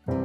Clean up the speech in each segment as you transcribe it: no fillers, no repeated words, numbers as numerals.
All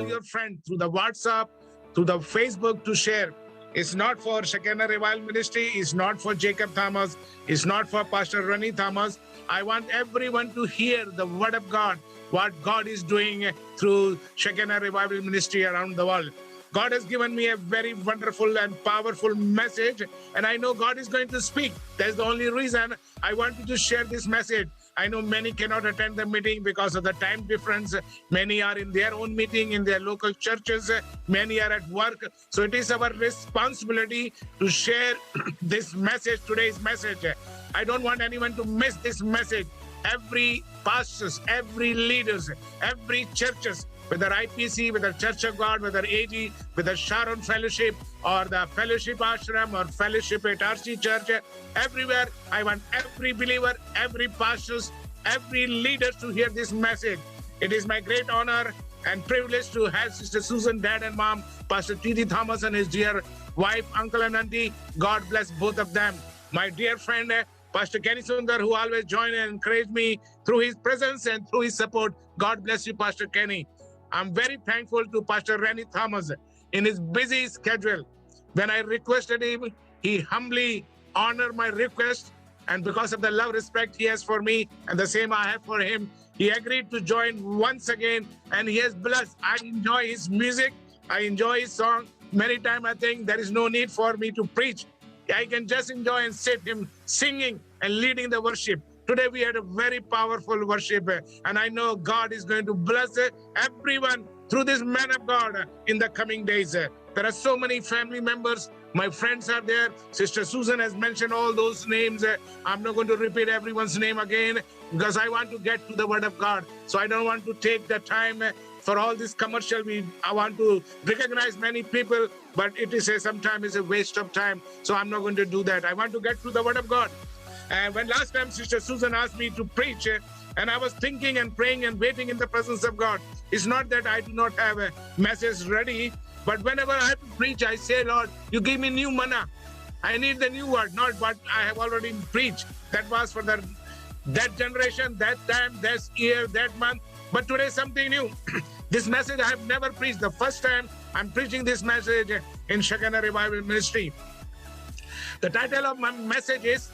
your friends through the WhatsApp, through the Facebook to share. It's not for Shekinah Revival Ministry. It's not for Jacob Thomas. It's not for Pastor Ronnie Thomas. I want everyone to hear the word of God, what God is doing through Shekinah Revival Ministry around the world. God has given me a very wonderful and powerful message, and I know God is going to speak. That's the only reason I wanted to share this message. I know many cannot attend the meeting because of the time difference. Many are in their own meeting in their local churches. Many are at work. So it is our responsibility to share this message, today's message. I don't want anyone to miss this message. Every pastors, every leaders, every churches, whether IPC, whether Church of God, whether AG, whether Sharon Fellowship, or the Fellowship Ashram, or Fellowship at RC Church, everywhere, I want every believer, every pastors, every leader to hear this message. It is my great honor and privilege to have Sister Susan, Dad and Mom, Pastor T.D. Thomas and his dear wife, Uncle and Auntie. God bless both of them. My dear friend, Pastor Kenny Sundar, who always joined and encouraged me through his presence and through his support. God bless you, Pastor Kenny. I'm very thankful to Pastor Ronnie Thomas in his busy schedule. When I requested him, he humbly honored my request. And because of the love, respect he has for me, and the same I have for him, he agreed to join once again, and he has blessed. I enjoy his music. I enjoy his song. Many times I think there is no need for me to preach. I can just enjoy and sit him singing and leading the worship. Today we had a very powerful worship, and I know God is going to bless everyone through this man of God in the coming days. There are so many family members. My friends are there. Sister Susan has mentioned all those names. I'm not going to repeat everyone's name again because I want to get to the word of God. So I don't want to take the time for all this commercial. I want to recognize many people, but it is sometimes a waste of time. So I'm not going to do that. I want to get to the word of God. And when last time Sister Susan asked me to preach, and I was thinking and praying and waiting in the presence of God, it's not that I do not have a message ready, but whenever I have to preach, I say, Lord, you give me new manna. I need the new word, not what I have already preached. That was for that generation, that time, that year, that month. But today, something new. This message I have never preached. The first time I'm preaching this message in Shekinah Revival Ministry. The title of my message is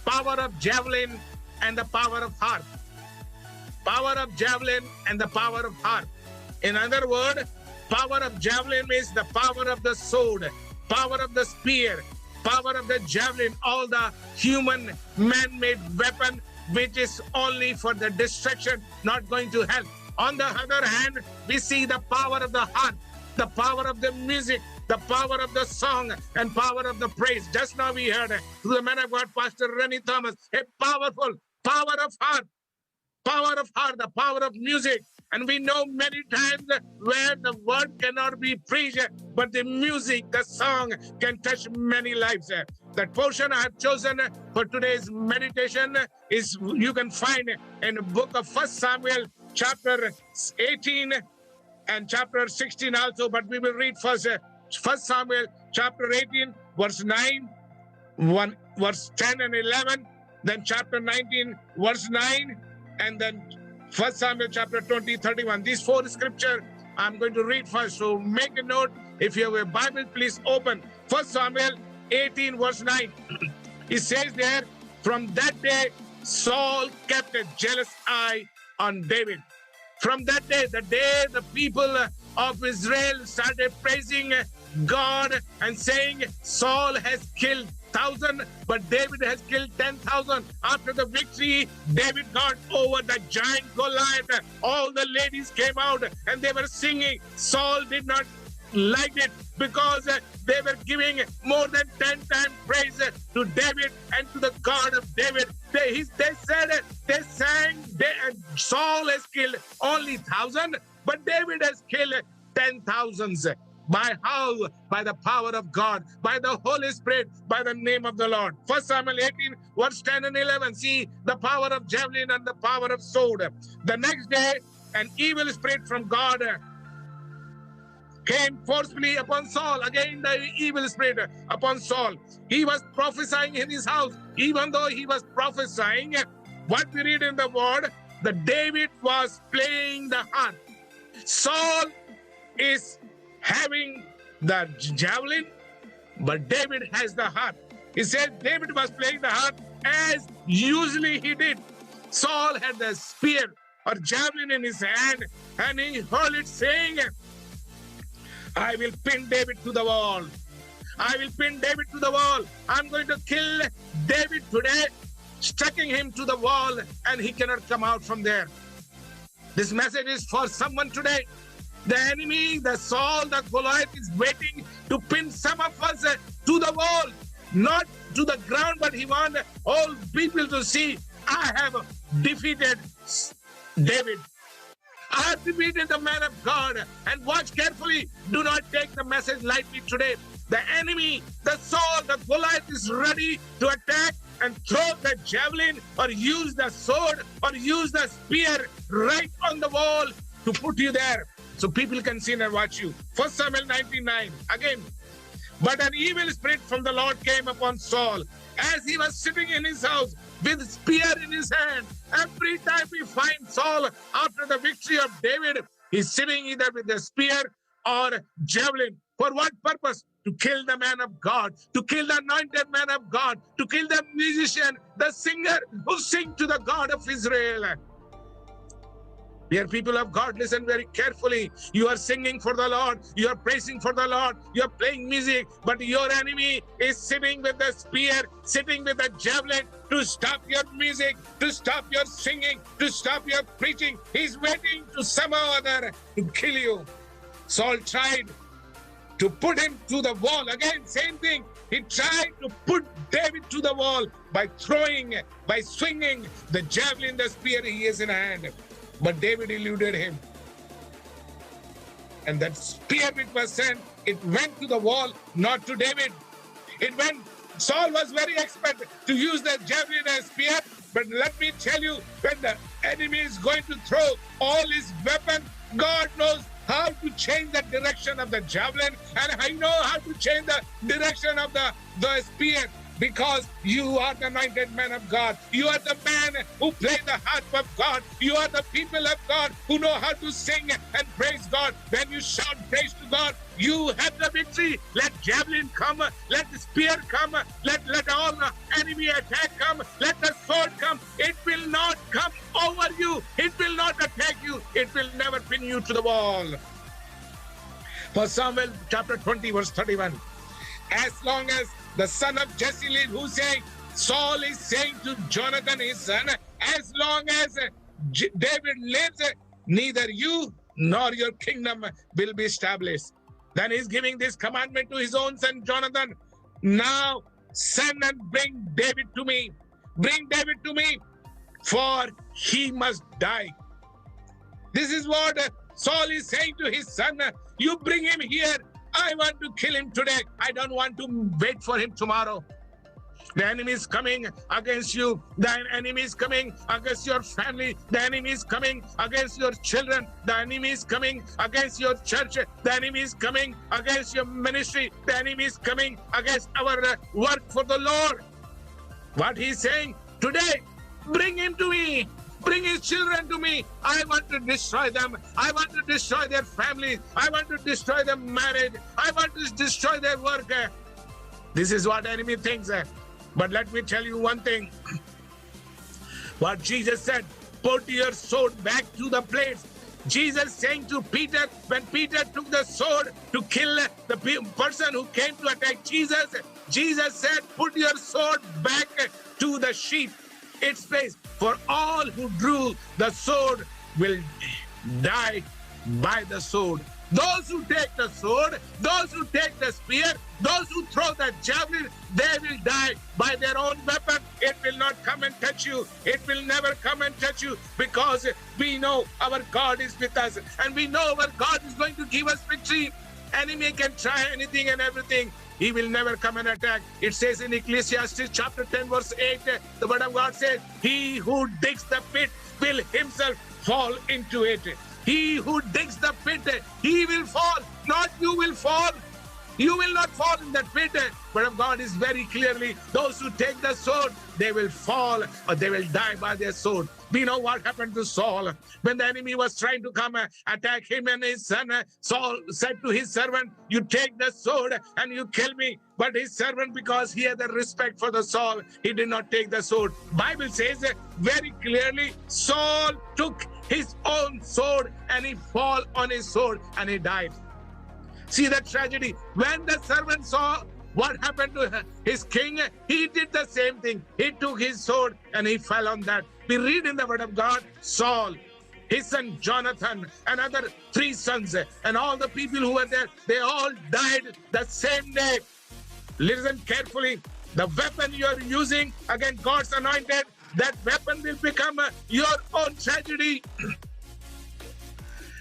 Power of Javelin and the Power of Harp. Power of Javelin and the Power of Harp. In other words, power of javelin means the power of the sword, power of the spear, power of the javelin, all the human man-made weapon, which is only for the destruction, not going to help. On the other hand, we see the power of the harp, the power of the music, the power of the song, and power of the praise. Just now we heard through the man of God, Pastor Ronnie Thomas, a powerful power of harp, the power of music. And we know many times where the word cannot be preached, but the music, the song can touch many lives. That portion I have chosen for today's meditation is you can find in the book of 1 Samuel chapter 18 and chapter 16 also, but we will read first 1 Samuel chapter 18, verse 9, verse 10 and 11, then chapter 19, verse 9, and then 1 Samuel chapter 20, 31. These four scriptures I'm going to read first. So make a note. If you have a Bible, please open 1 Samuel 18, verse 9. It says there, from that day, Saul kept a jealous eye on David. From that day, the day the people of Israel started praising God and saying, Saul has killed 1,000, but David has killed 10,000. After the victory, David got over the giant Goliath. All the ladies came out and they were singing. Saul did not like it because they were giving more than 10 times praise to David and to the God of David. They sang, Saul has killed only 1,000, but David has killed 10,000s. By how? By the power of God, by the Holy Spirit, by the name of the Lord. 1 Samuel 18, verse 10 and 11. See the power of javelin and the power of sword. The next day, an evil spirit from God came forcefully upon Saul. Again, the evil spirit upon Saul. He was prophesying in his house. Even though he was prophesying, what we read in the word, that David was playing the harp. Saul is having the javelin, but David has the harp. He said David was playing the harp as usually he did. Saul had the spear or javelin in his hand, and he heard it saying, I will pin David to the wall. I will pin David to the wall. I'm going to kill David today, striking him to the wall, and he cannot come out from there. This message is for someone today. The enemy, the Saul, the Goliath is waiting to pin some of us to the wall, not to the ground, but he wants all people to see, I have defeated David. I have defeated the man of God. And watch carefully. Do not take the message lightly today. The enemy, the Saul, the Goliath is ready to attack and throw the javelin or use the sword or use the spear right on the wall to put you there so people can see and watch you. 1 Samuel 19:9. Again, but an evil spirit from the Lord came upon Saul as he was sitting in his house with spear in his hand. Every time we find Saul after the victory of David, he's sitting either with a spear or javelin. For what purpose? To kill the man of God, to kill the anointed man of God, to kill the musician, the singer who sing to the God of Israel. Dear people of God, listen very carefully. You are singing for the Lord. You are praising for the Lord. You are playing music, but your enemy is sitting with the spear, sitting with the javelin to stop your music, to stop your singing, to stop your preaching. He's waiting to somehow or other to kill you. Saul tried to put him to the wall. Again, same thing. He tried to put David to the wall by throwing, by swinging the javelin, the spear he has in hand. But David eluded him. And that spear which was sent, it went to the wall, not to David. It went, Saul was very expert to use the javelin and spear. But let me tell you, when the enemy is going to throw all his weapons, God knows how to change the direction of the javelin, and I know how to change the direction of the spear. Because you are the anointed man of God. You are the man who plays the harp of God. You are the people of God who know how to sing and praise God. When you shout praise to God, you have the victory. Let javelin come. Let the spear come. Let all the enemy attack come. Let the sword come. It will not come over you. It will not attack you. It will never pin you to the wall. For Samuel chapter 20 verse 31. As long as the son of Jesse lives, who's saying, Saul is saying to Jonathan his son, as long as David lives, neither you nor your kingdom will be established. Then he's giving this commandment to his own son Jonathan. Now send and bring David to me. Bring David to me, for he must die. This is what Saul is saying to his son. You bring him here. I want to kill him today. I don't want to wait for him tomorrow. The enemy is coming against you. The enemy is coming against your family. The enemy is coming against your children. The enemy is coming against your church. The enemy is coming against your ministry. The enemy is coming against our work for the Lord. What he's saying today, bring him to me. Bring his children to me. I want to destroy them. I want to destroy their families. I want to destroy their marriage. I want to destroy their work. This is what the enemy thinks. But let me tell you one thing. What Jesus said, put your sword back to the place. Jesus saying to Peter, when Peter took the sword to kill the person who came to attack Jesus, Jesus said, put your sword back to the sheath, its place. For all who drew the sword will die by the sword. Those who take the sword, those who take the spear, those who throw the javelin, they will die by their own weapon. It will not come and touch you. It will never come and touch you, because we know our God is with us, and we know our God is going to give us victory. Enemy can try anything and everything. He will never come and attack. It says in Ecclesiastes chapter 10 verse 8, the word of God says, he who digs the pit will himself fall into it. He who digs the pit, he will fall, not you will fall. You will not fall in that pit. But God is very clearly, those who take the sword, they will fall or they will die by their sword. We know what happened to Saul. When the enemy was trying to come attack him and his son, Saul said to his servant, you take the sword and you kill me. But his servant, because he had the respect for the Saul, he did not take the sword. Bible says very clearly, Saul took his own sword and he fell on his sword and he died. See the tragedy. When the servant saw what happened to his king, he did the same thing. He took his sword and he fell on that. We read in the word of God, Saul, his son Jonathan, and other 3 sons, and all the people who were there, they all died the same day. Listen carefully. The weapon you are using against God's anointed, that weapon will become your own tragedy.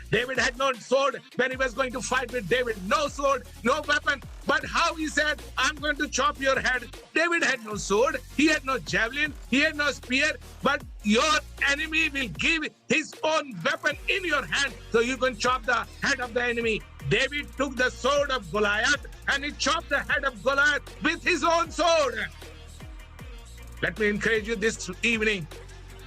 David had no sword when he was going to fight with David. No sword, no weapon. But how he said, I'm going to chop your head. David had no sword. He had no javelin. He had no spear. But your enemy will give his own weapon in your hand so you can chop the head of the enemy. David took the sword of Goliath and he chopped the head of Goliath with his own sword. Let me encourage you this evening.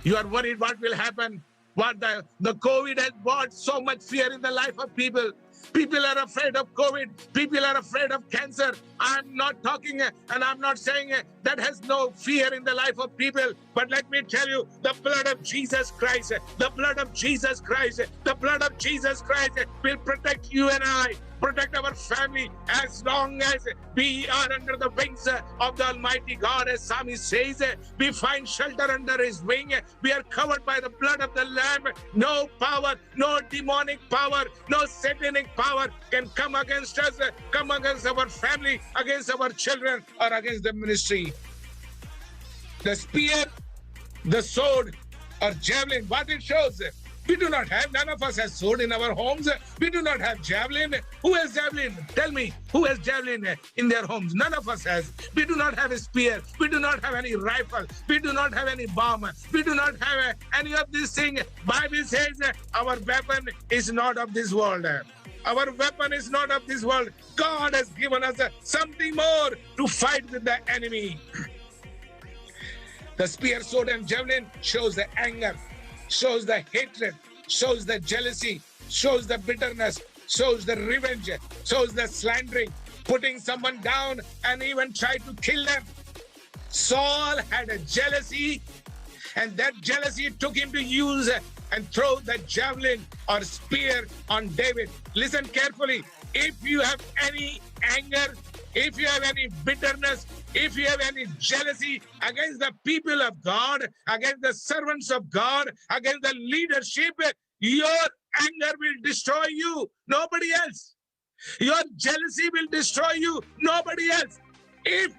You are worried what will happen. What the COVID has brought so much fear in the life of people. People are afraid of COVID. People are afraid of cancer. I'm not talking and I'm not saying that has no fear in the life of people. But let me tell you, the blood of Jesus Christ, the blood of Jesus Christ, the blood of Jesus Christ will protect you and I, protect our family as long as we are under the wings of the Almighty God. As Psalmist says, we find shelter under his wing. We are covered by the blood of the Lamb. No power, no demonic power, no satanic power can come against us, come against our family, against our children, or against the ministry. The spear, the sword, or javelin, what it shows, we do not have, none of us has sword in our homes. We do not have javelin. Who has javelin? Tell me, who has javelin in their homes? None of us has. We do not have a spear. We do not have any rifle. We do not have any bomb. We do not have any of these things. Bible says our weapon is not of this world. Our weapon is not of this world. God has given us something more to fight with the enemy. The spear, sword, and javelin shows the anger, shows the hatred, shows the jealousy, shows the bitterness, shows the revenge, shows the slandering, putting someone down and even try to kill them. Saul had a jealousy, and that jealousy took him to use and throw the javelin or spear on David. Listen carefully. If you have any anger, if you have any bitterness, if you have any jealousy against the people of God, against the servants of God, against the leadership, your anger will destroy you, nobody else. Your jealousy will destroy you, nobody else. If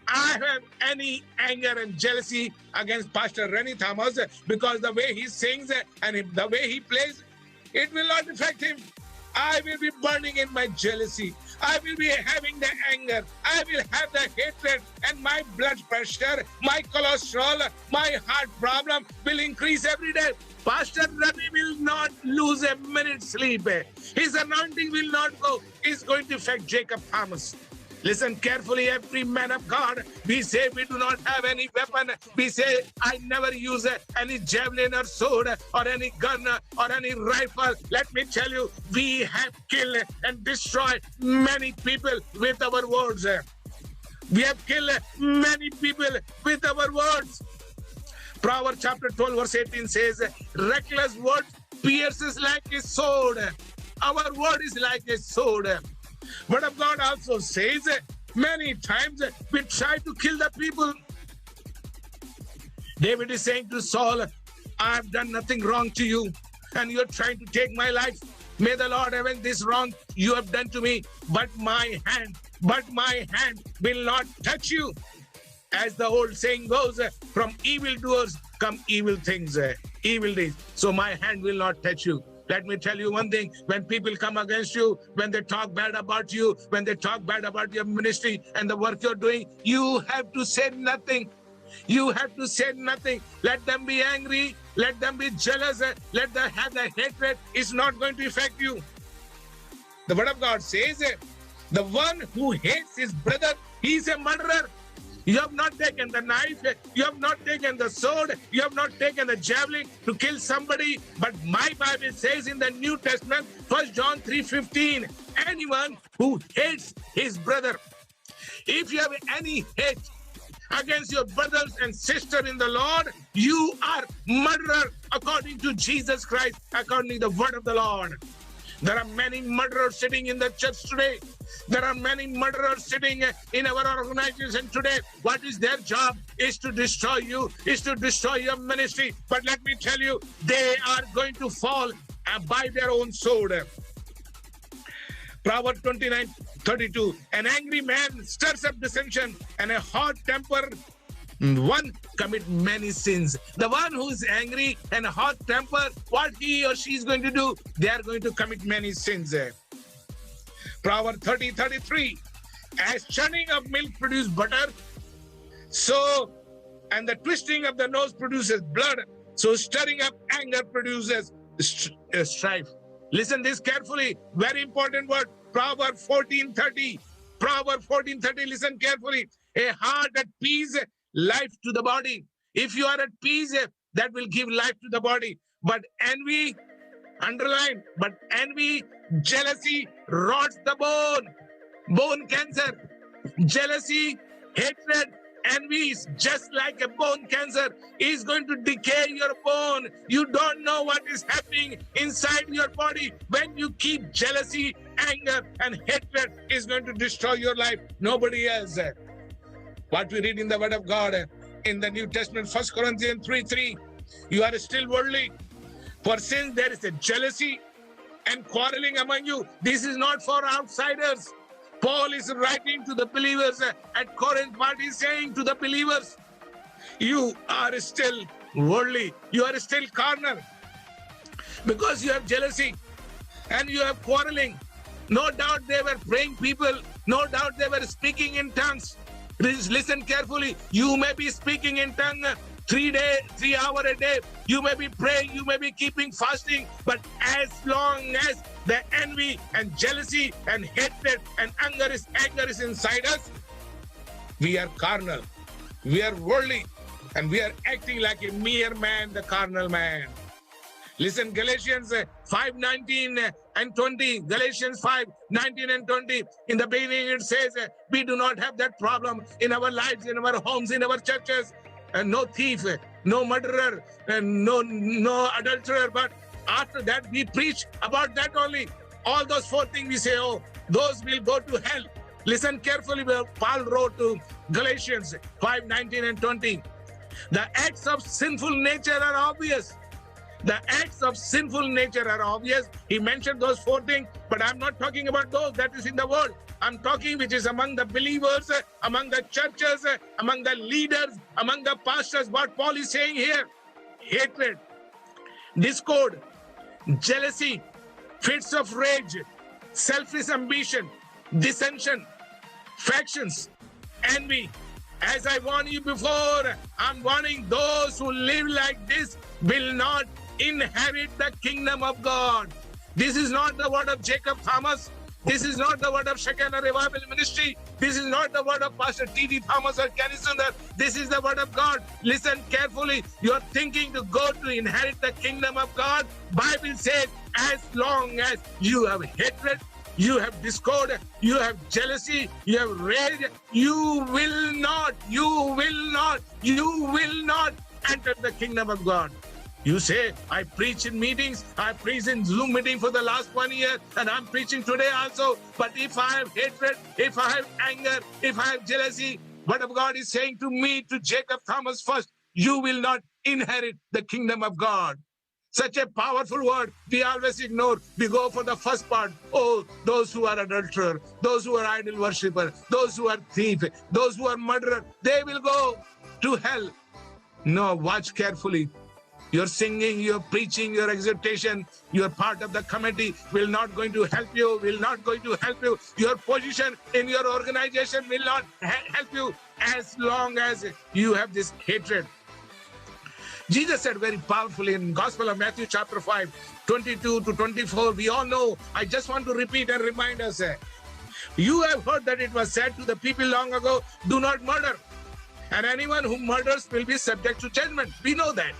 I have any anger and jealousy against Pastor Rennie Thomas because the way he sings and the way he plays, it will not affect him. I will be burning in my jealousy. I will be having the anger. I will have the hatred, and my blood pressure, my cholesterol, my heart problem will increase every day. Pastor Ravi will not lose a minute's sleep. His anointing will not go. It's going to affect Jacob Thomas. Listen carefully, every man of God. We say we do not have any weapon. We say I never use any javelin or sword or any gun or any rifle. Let me tell you, we have killed and destroyed many people with our words. We have killed many people with our words. Proverbs chapter 12 verse 18 says, reckless word pierces like a sword. Our word is like a sword. Word of God also says many times we try to kill the people. David is saying to Saul, I have done nothing wrong to you, and you're trying to take my life. May the Lord avenge this wrong you have done to me, but my hand will not touch you. As the old saying goes, from evildoers come evil things, evil deeds. So my hand will not touch you. Let me tell you one thing, when people come against you, when they talk bad about you, when they talk bad about your ministry and the work you're doing, you have to say nothing. You have to say nothing. Let them be angry. Let them be jealous. Let them have the hatred. It's not going to affect you. The word of God says, the one who hates his brother, he is a murderer. You have not taken the knife, you have not taken the sword, you have not taken the javelin to kill somebody. But my Bible says in the New Testament, 1 John 3:15, anyone who hates his brother. If you have any hate against your brothers and sisters in the Lord, you are murderer according to Jesus Christ, according to the word of the Lord. There are many murderers sitting in the church today. There are many murderers sitting in our organization today. What is their job? Is to destroy you, is to destroy your ministry. But let me tell you, they are going to fall by their own sword. Proverbs 29:32. An angry man stirs up dissension, and a hot-tempered one commit many sins. The one who is angry and hot-tempered, what he or she is going to do? They are going to commit many sins. Proverbs 30:33. As churning of milk produces butter, so, and the twisting of the nose produces blood, so stirring up anger produces strife. Listen this carefully. Very important word. Proverbs 14:30. Proverbs 14:30. Listen carefully. A heart at peace, life to the body. If you are at peace, that will give life to the body. But envy, underline, but envy, jealousy rots the bone. Bone cancer. Jealousy, hatred, envy is just like a bone cancer. It's going to decay your bone. You don't know what is happening inside your body. When you keep jealousy, anger, and hatred, is going to destroy your life. Nobody else. What we read in the Word of God in the New Testament, 1 Corinthians 3:3, you are still worldly. For since there is a jealousy and quarreling among you, this is not for outsiders. Paul is writing to the believers at Corinth, but he's saying to the believers, you are still worldly, you are still carnal, because you have jealousy and you have quarreling. No doubt they were praying people, no doubt they were speaking in tongues. Listen carefully. You may be speaking in tongue 3 hours a day. You may be praying, you may be keeping fasting, but as long as the envy and jealousy and hatred and anger is inside us, we are carnal, we are worldly, and we are acting like a mere man, the carnal man. Listen, Galatians 5:19 and 20. Galatians 5:19 and 20. In the beginning, it says, we do not have that problem in our lives, in our homes, in our churches. No thief, no murderer, no adulterer. But after that, we preach about that only. All those 4 things we say, oh, those will go to hell. Listen carefully, Paul wrote to Galatians 5:19 and 20. The acts of sinful nature are obvious. The acts of sinful nature are obvious. He mentioned those 4 things, but I'm not talking about those that is in the world. I'm talking which is among the believers, among the churches, among the leaders, among the pastors. What Paul is saying here: hatred, discord, jealousy, fits of rage, selfish ambition, dissension, factions, envy. As I warned you before, I'm warning those who live like this will not inherit the kingdom of God. This is not the word of Jacob Thomas. This is not the word of Shekinah Revival Ministry. This is not the word of Pastor T.D. Thomas or Kenny Sundar. This is the word of God. Listen carefully. You're thinking to go to inherit the kingdom of God. Bible says, as long as you have hatred, you have discord, you have jealousy, you have rage, you will not enter the kingdom of God. You say, I preach in meetings, I preach in Zoom meeting for the last 1 year, and I'm preaching today also. But if I have hatred, if I have anger, if I have jealousy, word of God is saying to me, to Jacob Thomas first, you will not inherit the kingdom of God. Such a powerful word, we always ignore. We go for the first part. Oh, those who are adulterer, those who are idol worshipper, those who are thief, those who are murderer, they will go to hell. No, watch carefully. Your singing, your preaching, your exhortation, your part of the committee will not going to help you, will not going to help you. Your position in your organization will not help you. as long as you have this hatred. Jesus said very powerfully in Gospel of Matthew chapter 5, 22 to 24. We all know. I just want to repeat and remind us. You have heard that it was said to the people long ago, do not murder. And anyone who murders will be subject to judgment. We know that.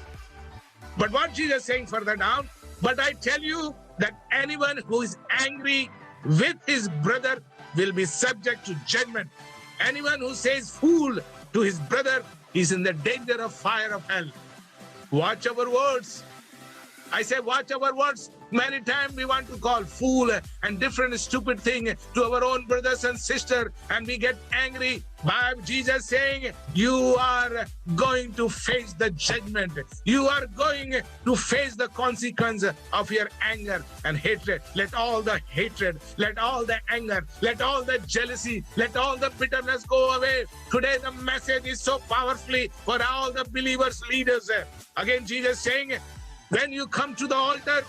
But what Jesus is saying further down, but I tell you that anyone who is angry with his brother will be subject to judgment. Anyone who says fool to his brother is in the danger of fire of hell. Watch our words. I say watch our words. Many times we want to call fool and different stupid thing to our own brothers and sisters, and we get angry. By Jesus saying, you are going to face the judgment. You are going to face the consequence of your anger and hatred. Let all the hatred, let all the anger, let all the jealousy, let all the bitterness go away. Today the message is so powerfully for all the believers, leaders. Again, Jesus saying, when you come to the altar,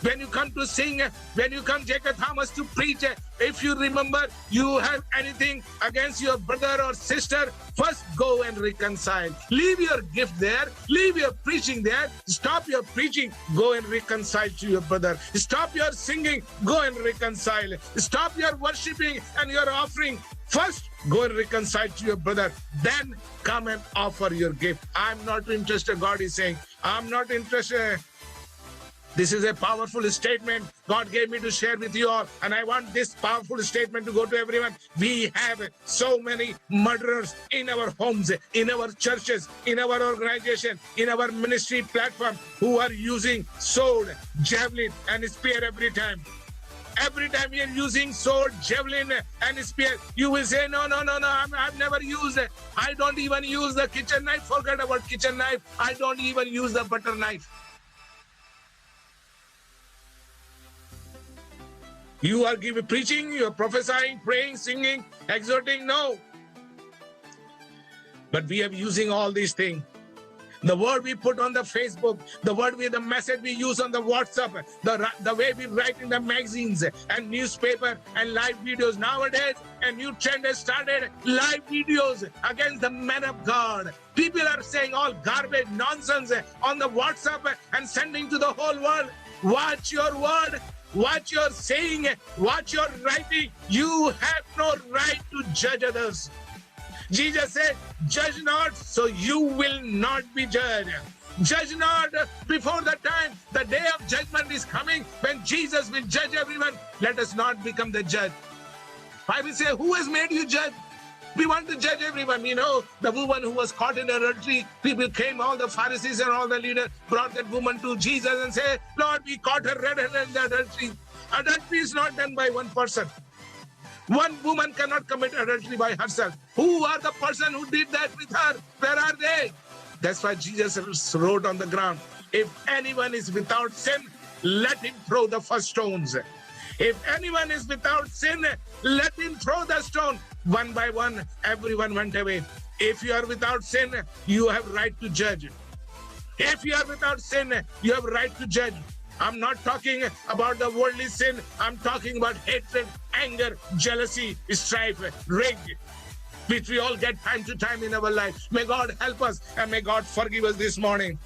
when you come to sing, when you come, Jacob Thomas, to preach, if you remember you have anything against your brother or sister, first go and reconcile. Leave your gift there. Leave your preaching there. Stop your preaching. Go and reconcile to your brother. Stop your singing. Go and reconcile. Stop your worshiping and your offering. First, go and reconcile to your brother. Then come and offer your gift. I'm not interested, God is saying. I'm not interested. This is a powerful statement God gave me to share with you all. And I want this powerful statement to go to everyone. We have so many murderers in our homes, in our churches, in our organization, in our ministry platform, who are using sword, javelin, and spear every time. Every time you're using sword, javelin, and spear, you will say, no, I've never used it. I don't even use the kitchen knife. Forget about kitchen knife. I don't even use the butter knife. You are preaching, you are prophesying, praying, singing, exhorting. No. But we are using all these things. The word we put on the Facebook, the message we use on the WhatsApp, the way we write in the magazines and newspaper and live videos. Nowadays, a new trend has started, live videos against the men of God. People are saying all garbage, nonsense on the WhatsApp and sending to the whole world. Watch your word. What you're saying, what you're writing, you have no right to judge others. Jesus said, judge not, so you will not be judged. Judge not before the time. The day of judgment is coming when Jesus will judge everyone. Let us not become the judge. Bible says, who has made you judge? We want to judge everyone. You know, the woman who was caught in adultery, people came, all the Pharisees and all the leaders brought that woman to Jesus and said, Lord, we caught her red-handed in the adultery. Adultery is not done by one person. One woman cannot commit adultery by herself. Who are the person who did that with her? Where are they? That's why Jesus wrote on the ground, if anyone is without sin, let him throw the first stones. If anyone is without sin, let him throw the stone. One by one, everyone went away. If you are without sin, you have right to judge. If you are without sin, you have right to judge. I'm not talking about the worldly sin. I'm talking about hatred, anger, jealousy, strife, rage, which we all get time to time in our life. May God help us and may God forgive us this morning.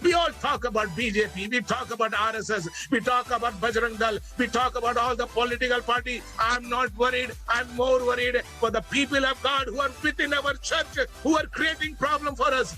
We all talk about BJP, we talk about RSS, we talk about Bajrang Dal, we talk about all the political parties. I'm not worried. I'm more worried for the people of God who are within our church, who are creating problem for us.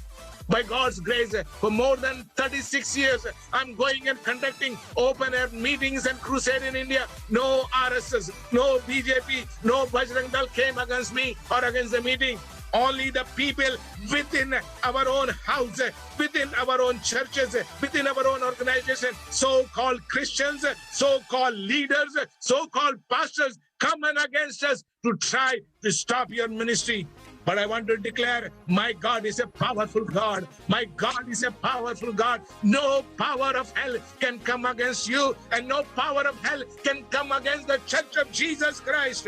By God's grace, for more than 36 years, I'm going and conducting open-air meetings and crusade in India. No RSS, no BJP, no Bajrang Dal came against me or against the meeting. Only the people within our own house, within our own churches, within our own organization, so-called Christians, so-called leaders, so-called pastors, come in against us to try to stop your ministry. But I want to declare, my God is a powerful God. My God is a powerful God. No power of hell can come against you, and no power of hell can come against the church of Jesus Christ.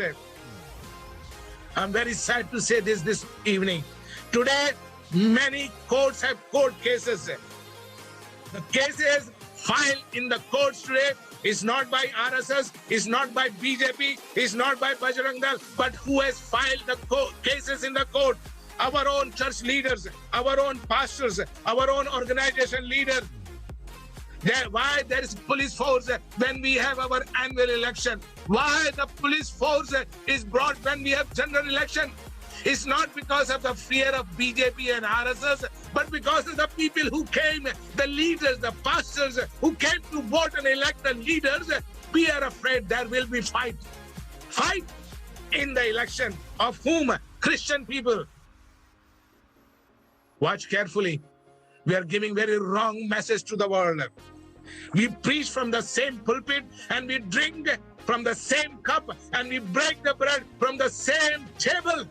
I'm very sad to say this evening. Today, many courts have court cases. The cases filed in the courts today It's not by RSS, it's not by BJP, it's not by Bajrang Dal, but who has filed the cases in the court? Our own church leaders, our own pastors, our own organization leaders. Why there is police force when we have our annual election? Why the police force is brought when we have general election? It's not because of the fear of BJP and RSS, but because of the people who came, the leaders, the pastors who came to vote and elect the leaders. We are afraid there will be fight. Fight in the election of whom? Christian people. Watch carefully. We are giving very wrong message to the world. We preach from the same pulpit and we drink from the same cup and we break the bread from the same table.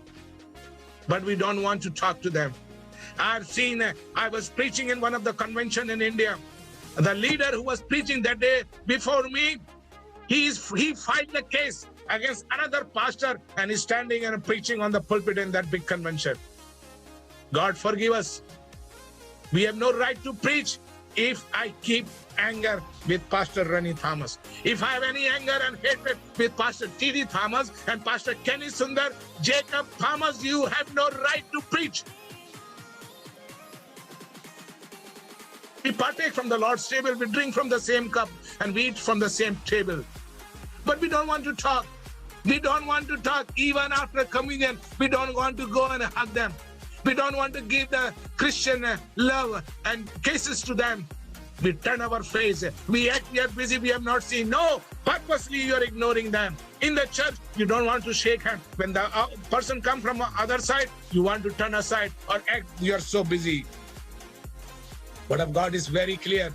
But we don't want to talk to them. I've seen, I was preaching in one of the convention in India. The leader who was preaching that day before me, he filed a case against another pastor and he's standing and preaching on the pulpit in that big convention. God forgive us. We have no right to preach if I keep anger with Pastor Rani Thomas. If I have any anger and hatred with Pastor T.D. Thomas and Pastor Kenny Sundar, Jacob Thomas, you have no right to preach. We partake from the Lord's table, we drink from the same cup, and we eat from the same table. But we don't want to talk. We don't want to talk. Even after communion, we don't want to go and hug them. We don't want to give the Christian love and kisses to them. We turn our face. We act, we are busy, we have not seen. No, purposely you are ignoring them. In the church, you don't want to shake hands. When the person comes from the other side, you want to turn aside or act, you are so busy. Word of God is very clear.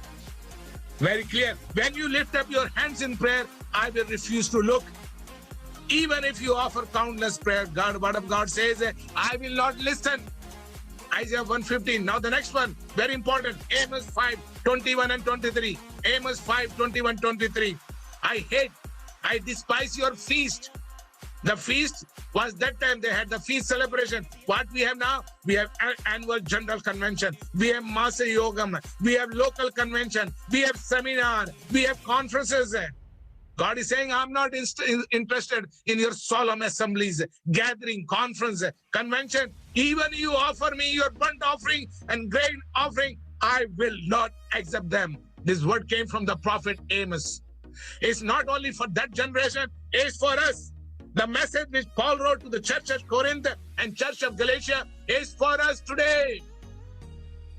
Very clear. When you lift up your hands in prayer, I will refuse to look. Even if you offer countless prayers, Word of God says, I will not listen. Isaiah 1:15. Now the next one, very important. Amos 5:21 and 23. Amos 5:21, 23. I despise your feast. The feast was that time they had the feast celebration. What we have now? We have annual general convention. We have Masa Yogam. We have local convention. We have seminar. We have conferences. God is saying, I'm not interested in your solemn assemblies, gathering, conference, convention. Even you offer me your burnt offering and grain offering, I will not accept them. This word came from the prophet Amos. It's not only for that generation, it's for us. The message which Paul wrote to the church at Corinth and church of Galatia is for us today.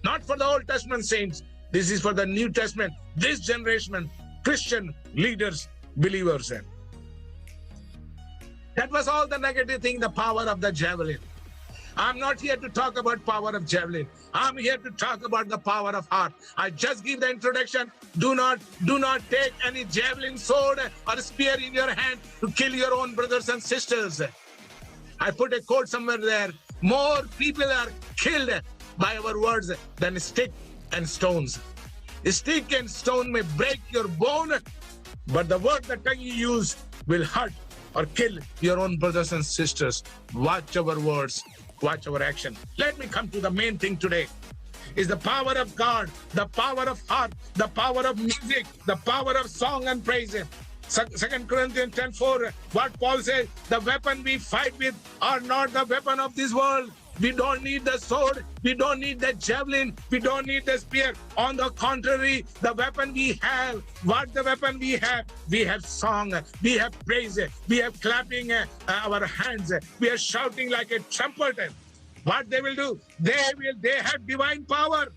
Not for the Old Testament saints. This is for the New Testament. This generation, Christian leaders, believers. That was all the negative thing, the power of the javelin. I'm not here to talk about power of javelin. I'm here to talk about the power of heart. I just give the introduction. Do not take any javelin, sword, or spear in your hand to kill your own brothers and sisters. I put a quote somewhere there. More people are killed by our words than stick and stones. A stick and stone may break your bone, but the word, the tongue you use will hurt or kill your own brothers and sisters. Watch our words, watch our action. Let me come to the main thing today. Is the power of God, the power of heart, the power of music, the power of song and praise. 2 Corinthians 10:4, what Paul says, the weapon we fight with are not the weapon of this world. We don't need the sword. We don't need the javelin. We don't need the spear. On the contrary, the weapon we have, what the weapon we have? We have song. We have praise. We have clapping our hands. We are shouting like a trumpet. What they will do? They have divine power.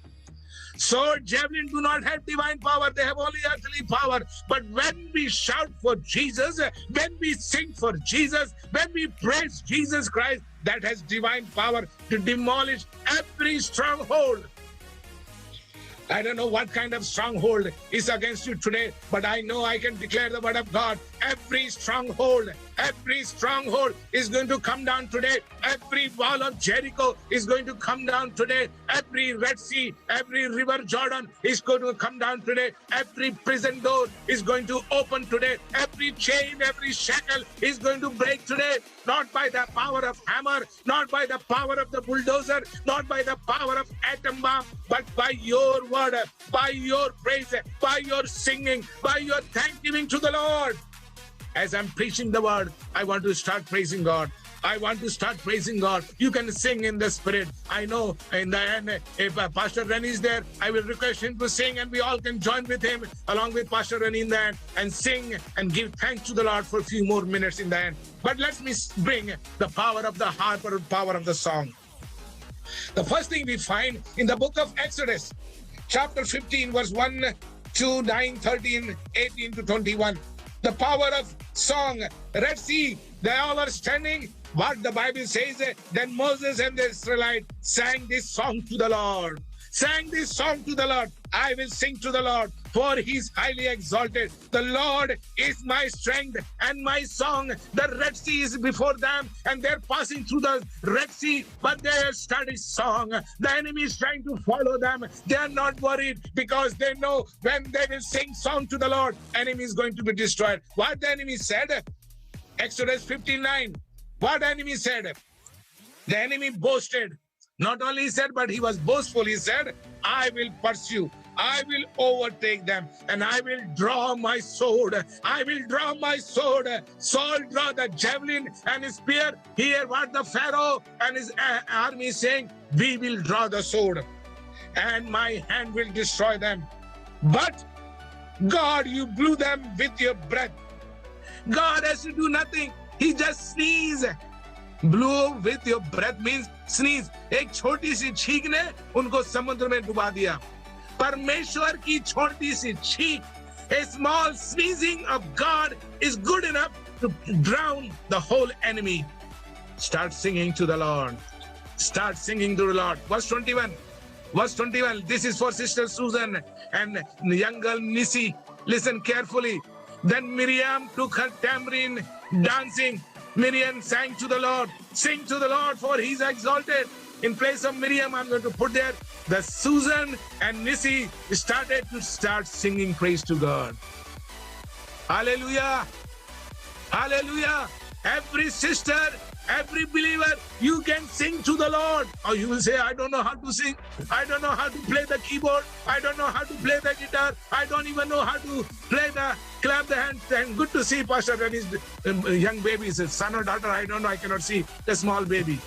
Sword, javelin do not have divine power. They have only earthly power. But when we shout for Jesus, when we sing for Jesus, when we praise Jesus Christ, that has divine power to demolish every stronghold. I don't know what kind of stronghold is against you today, but I know I can declare the word of God. Every stronghold is going to come down today. Every wall of Jericho is going to come down today. Every Red Sea, every river Jordan is going to come down today. Every prison door is going to open today. Every chain, every shackle is going to break today. Not by the power of hammer, not by the power of the bulldozer, not by the power of atom bomb, but by your word, by your praise, by your singing, by your thanksgiving to the Lord. As I'm preaching the word, I want to start praising God. I want to start praising God. You can sing in the spirit. I know in the end, if Pastor Rennie is there, I will request him to sing and we all can join with him along with Pastor Rennie in the end and sing and give thanks to the Lord for a few more minutes in the end. But let me bring the power of the harp or power of the song. The first thing we find in the book of Exodus, chapter 15, verse 1 to 9, 13, 18 to 21. The power of song, Red Sea, they all are standing. What the Bible says, then Moses and the Israelites sang this song to the Lord. Sang this song to the Lord. I will sing to the Lord, for he is highly exalted. The Lord is my strength and my song. The Red Sea is before them, and they're passing through the Red Sea, but they have started song. The enemy is trying to follow them. They are not worried because they know when they will sing song to the Lord, enemy is going to be destroyed. What the enemy said? Exodus 15:9. What the enemy said? The enemy boasted. Not only he said, but he was boastful. He said, I will pursue. I will overtake them, and I will draw my sword. I will draw my sword. Saul draw the javelin and his spear. Here what the Pharaoh and his army is saying, we will draw the sword, and my hand will destroy them. But God, you blew them with your breath. God has to do nothing. He just sneeze. Blow with your breath means sneeze. एक छोटी सी छींक ने उनको समुद्र में डुबा दिया. परमेश्वर की छोटी सी छींक, a small sneezing of God is good enough to drown the whole enemy. Start singing to the Lord. Start singing to the Lord. Verse 21. Verse 21. This is for Sister Susan and young girl Nisi. Listen carefully. Then Miriam took her tambourine, dancing. Miriam sang to the Lord. Sing to the Lord, for he is exalted. In place of Miriam, I'm going to put there the Susan and Nisi started singing praise to God. Hallelujah. Hallelujah. Every sister, every believer, you can sing to the Lord. Or you will say, I don't know how to sing. I don't know how to play the keyboard. I don't know how to play the guitar. I don't even know how to clap the hands. And good to see Pastor Rennie's young baby, his son or daughter. I don't know. I cannot see the small baby.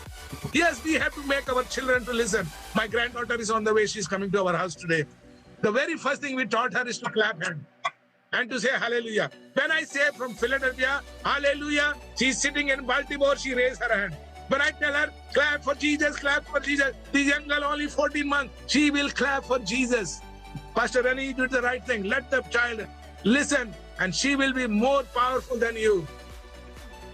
Yes, we have to make our children to listen. My granddaughter is on the way. She's coming to our house today. The very first thing we taught her is to clap hands and to say hallelujah. When I say from Philadelphia, hallelujah, she's sitting in Baltimore, she raised her hand. When I tell her, clap for Jesus, clap for Jesus. This young girl, only 14 months, she will clap for Jesus. Pastor Rennie, you did the right thing. Let the child listen, and she will be more powerful than you.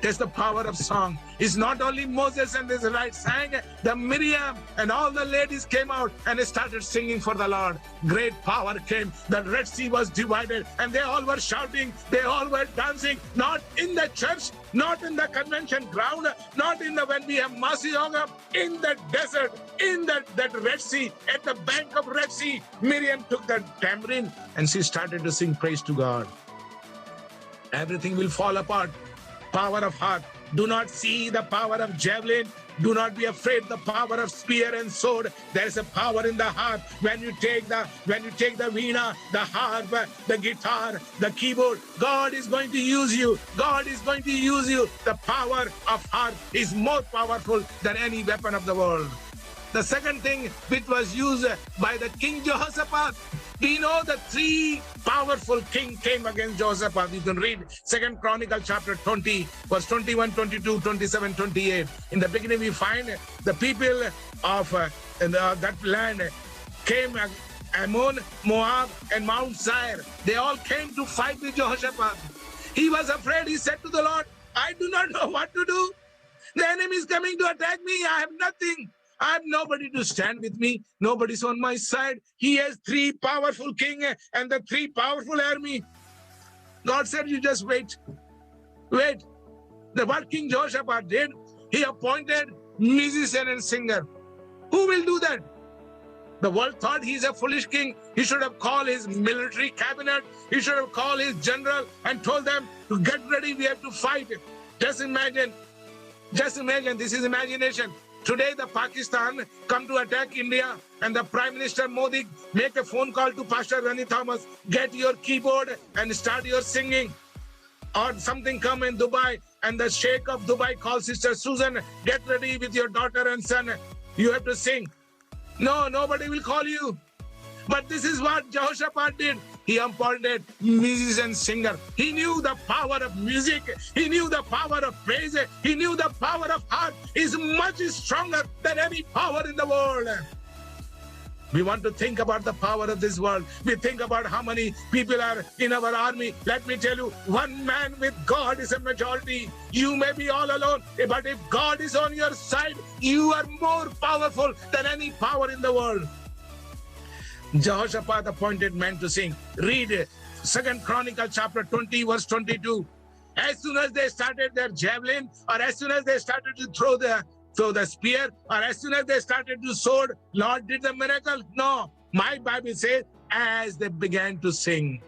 That's the power of song. It's not only Moses and the Israelites sang, the Miriam and all the ladies came out and they started singing for the Lord. Great power came. The Red Sea was divided and they all were shouting. They all were dancing, not in the church, not in the convention ground, not in the when we have Masi Yoga, in the desert, in that Red Sea, at the bank of Red Sea. Miriam took the tambourine and she started to sing praise to God. Everything will fall apart. Power of heart. Do not see the power of javelin. Do not be afraid the power of spear and sword. There is a power in the heart. When you take the veena, the harp, the guitar, the keyboard, God is going to use you. God is going to use you. The power of heart is more powerful than any weapon of the world. The second thing which was used by the King Jehoshaphat, we know the three powerful king came against Jehoshaphat. You can read 2 Chronicles chapter 20, verse 21, 22, 27, 28. In the beginning we find the people of that land came, Ammon, Moab, and Mount Seir. They all came to fight with Jehoshaphat. He was afraid. He said to the Lord, I do not know what to do. The enemy is coming to attack me. I have nothing. I have nobody to stand with me. Nobody's on my side. He has three powerful king and the three powerful army. God said, you just wait. Wait, what King Jehoshaphat did, he appointed musician and singer. Who will do that? The world thought he's a foolish king. He should have called his military cabinet. He should have called his general and told them to get ready. We have to fight. Just imagine. Just imagine. This is imagination. Today, the Pakistan come to attack India, and the Prime Minister Modi make a phone call to Pastor Rani Thomas. Get your keyboard and start your singing. Or something come in Dubai, and the Sheikh of Dubai calls Sister Susan. Get ready with your daughter and son. You have to sing. No, nobody will call you. But this is what Jehoshaphat did. He appointed musician singer. He knew the power of music. He knew the power of praise. He knew the power of heart is much stronger than any power in the world. We want to think about the power of this world. We think about how many people are in our army. Let me tell you, one man with God is a majority. You may be all alone, but if God is on your side, you are more powerful than any power in the world. Jehoshaphat appointed men to sing. Read 2nd Chronicle chapter 20, verse 22. As soon as they started their javelin, or as soon as they started to throw the spear, or as soon as they started to sword, Lord did the miracle? No. My Bible says, as they began to sing.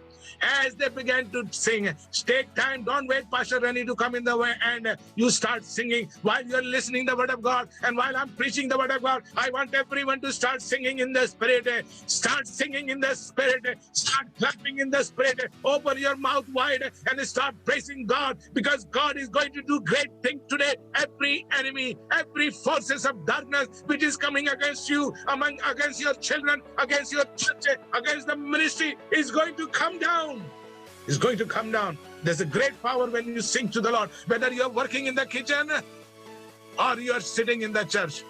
As they began to sing, take time. Don't wait, Pastor Rani, to come in the way and you start singing while you're listening the word of God. And while I'm preaching the word of God, I want everyone to start singing in the spirit. Start singing in the spirit. Start clapping in the spirit. Open your mouth wide and start praising God, because God is going to do great things today. Every enemy, every forces of darkness which is coming against you, against your children, against your church, against the ministry, is going to come down. Is going to come down. There's a great power when you sing to the Lord, whether you're working in the kitchen or you're sitting in the church.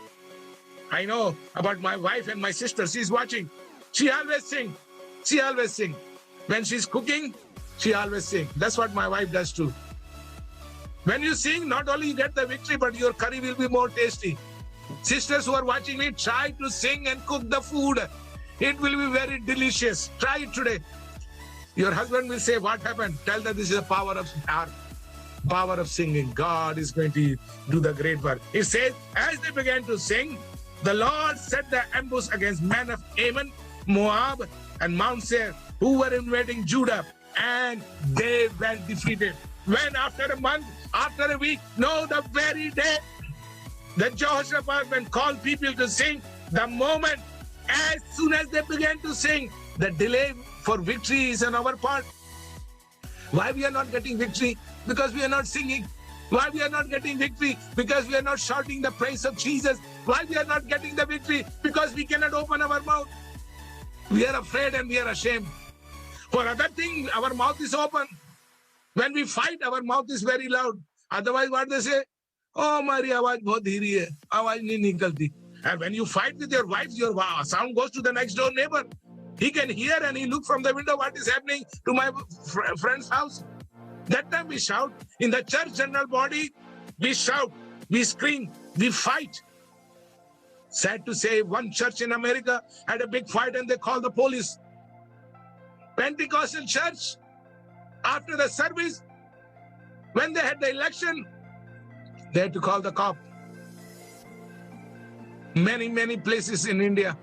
I know about my wife and my sister. She's watching. She always sing. She always sing. When she's cooking, she always sing. That's what my wife does too. When you sing, not only you get the victory, but your curry will be more tasty. Sisters who are watching me, try to sing and cook the food. It will be very delicious. Try it today. Your husband will say, what happened? Tell them this is the power of art, power of singing. God is going to do the great work. It says, as they began to sing, the Lord set the ambush against men of Ammon, Moab, and Mount Seir, who were invading Judah, and they were defeated. When after a month, after a week, no, the very day that Jehoshaphat called people to sing, the moment, as soon as they began to sing, the delay for victory is on our part. Why we are not getting victory? Because we are not singing. Why we are not getting victory? Because we are not shouting the praise of Jesus. Why we are not getting the victory? Because we cannot open our mouth. We are afraid and we are ashamed. For other things, our mouth is open. When we fight, our mouth is very loud. Otherwise, what they say? Oh, Mari awaaz bahut dhiri hai. Awaaz nahi nikalti. And when you fight with your wife, your sound goes to the next door neighbor. He can hear and he look from the window what is happening to my friend's house. That time we shout. In the church general body, we shout, we scream, we fight. Sad to say, one church in America had a big fight and they called the police. Pentecostal church, after the service, when they had the election, they had to call the cop. Many places in India.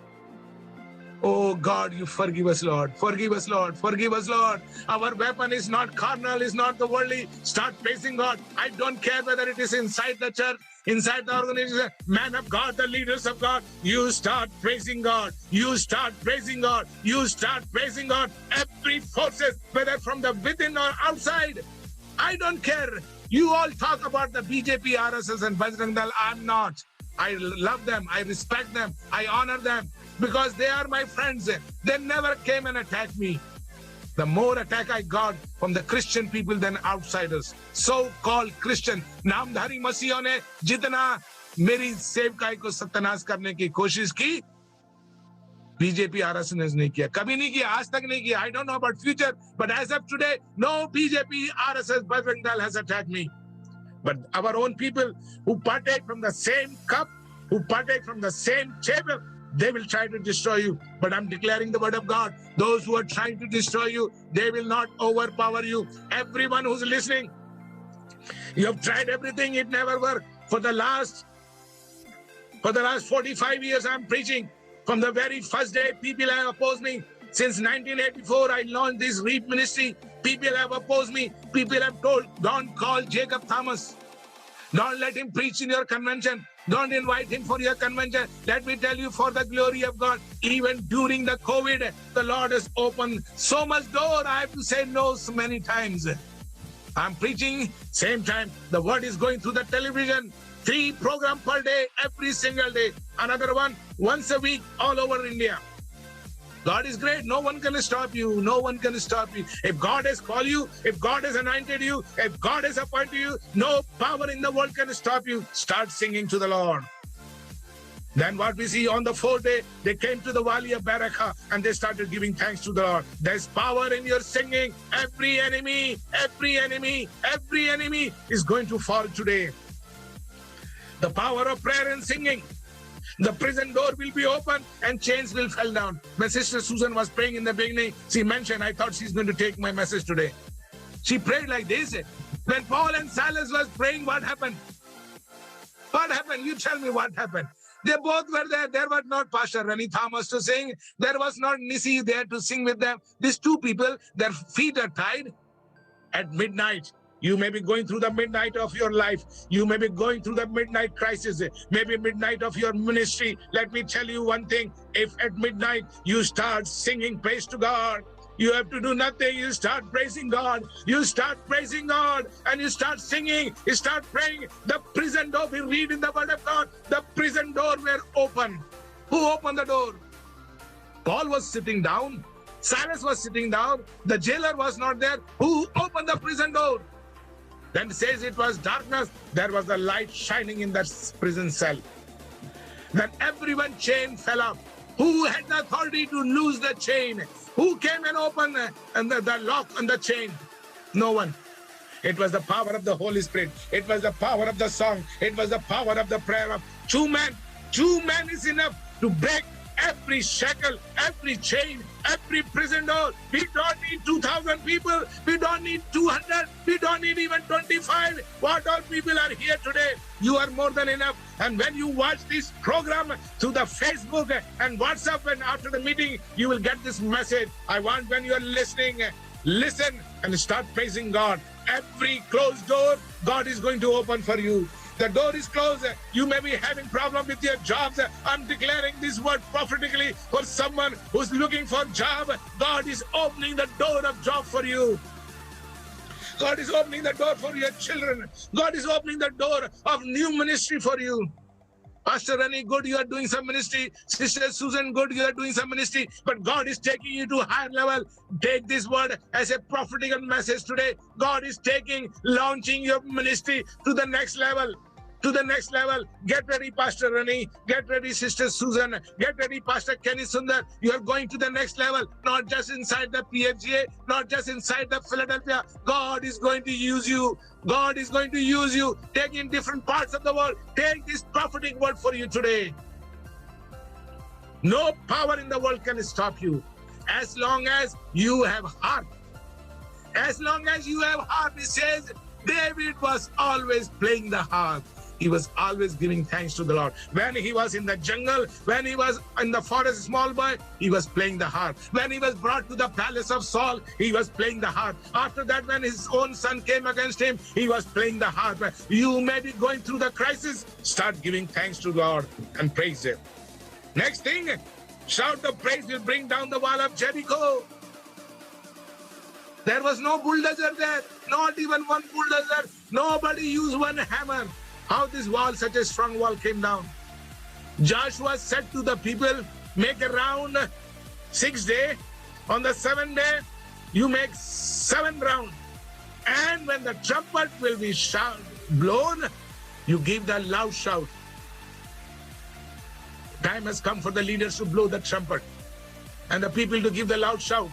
Oh God, you forgive us, Lord. Forgive us, Lord. Forgive us, Lord. Our weapon is not carnal, is not the worldly. Start praising God. I don't care whether it is inside the church, inside the organization, man of God, the leaders of God. You start praising God. You start praising God. You start praising God. Every forces, whether from the within or outside, I don't care. You all talk about the BJP, RSS, and Bajrang Dal. I'm not. I love them. I respect them. I honor them. Because they are my friends. They never came and attacked me. The more attack I got from the Christian people than outsiders. So-called Christian. नामधारी मसीहों ने जितना मेरी सेवकाई को सत्यानाश करने की कोशिश की, BJP RSS ने किया. कभी नहीं किया, आज तक नहीं किया. I don't know about future, but as of today, no BJP RSS Bajrang Dal has attacked me. But our own people who partake from the same cup, who partake from the same table, they will try to destroy you. But I'm declaring the word of God. Those who are trying to destroy you, they will not overpower you. Everyone who's listening, You have tried everything, it never worked. For the last 45 years, I'm preaching. From the very first day, people have opposed me. Since 1984, I launched this REAP ministry. People have opposed me. People have told, don't call Jacob Thomas. Don't let him preach in your convention. Don't invite him for your convention. Let me tell you, for the glory of God, even during the COVID, the Lord has opened so much door. I have to say no so many times. I'm preaching, same time, the word is going through the television. 3 programs per day, every single day. Another one, once a week, all over India. God is great. No one can stop you. No one can stop you. If God has called you, if God has anointed you, if God has appointed you, no power in the world can stop you. Start singing to the Lord. Then what we see on the 4th day, they came to the valley of Barakah and they started giving thanks to the Lord. There's power in your singing. Every enemy is going to fall today. The power of prayer and singing. The prison door will be open and chains will fall down. My sister Susan was praying in the beginning. She mentioned, I thought she's going to take my message today. She prayed like this. When Paul and Silas was praying, what happened? What happened? You tell me what happened. They both were there. There was not Pastor Rani Thomas to sing. There was not Nisi there to sing with them. These 2 people, their feet are tied at midnight. You may be going through the midnight of your life. You may be going through the midnight crisis, maybe midnight of your ministry. Let me tell you one thing. If at midnight you start singing praise to God, you have to do nothing. You start praising God. You start praising God and you start singing. You start praying. The prison door, we read in the word of God, the prison door were open. Who opened the door? Paul was sitting down. Silas was sitting down. The jailer was not there. Who opened the prison door? Then it says it was darkness. There was a light shining in that prison cell. Then everyone chain fell off. Who had the authority to loose the chain? Who came and opened the lock on the chain? No one. It was the power of the Holy Spirit. It was the power of the song. It was the power of the prayer of 2 men. 2 men is enough to break every shackle, every chain, every prison door. We don't need 2,000 people. We don't need 200. We don't need even 25. What all people are here today? You are more than enough. And when you watch this program through the Facebook and WhatsApp, and after the meeting, you will get this message. I want, when you are listening, listen and start praising God. Every closed door, God is going to open for you. The door is closed. You may be having problem with your jobs. I'm declaring this word prophetically for someone who's looking for a job. God is opening the door of job for you. God is opening the door for your children. God is opening the door of new ministry for you. Pastor Rani, good, you are doing some ministry. Sister Susan, good, you are doing some ministry. But God is taking you to a higher level. Take this word as a prophetical message today. God is launching your ministry to the next level. To the next level. Get ready, Pastor Rani. Get ready, Sister Susan. Get ready, Pastor Kenny Sundar. You are going to the next level, not just inside the PFGA, not just inside the Philadelphia. God is going to use you. God is going to use you. Take in different parts of the world. Take this prophetic word for you today. No power in the world can stop you. As long as you have heart. As long as you have heart, it says, David was always playing the harp. He was always giving thanks to the Lord. When he was in the jungle, when he was in the forest, small boy, he was playing the harp. When he was brought to the palace of Saul, he was playing the harp. After that, when his own son came against him, he was playing the harp. You may be going through the crisis, start giving thanks to God and praise Him. Next thing, shout the praise will bring down the wall of Jericho. There was no bulldozer there, not even one bulldozer. Nobody used one hammer. How this wall, such a strong wall, came down? Joshua said to the people, make a round 6 days. On the 7th day, you make 7 rounds. And when the trumpet will be blown, you give the loud shout. Time has come for the leaders to blow the trumpet and the people to give the loud shout.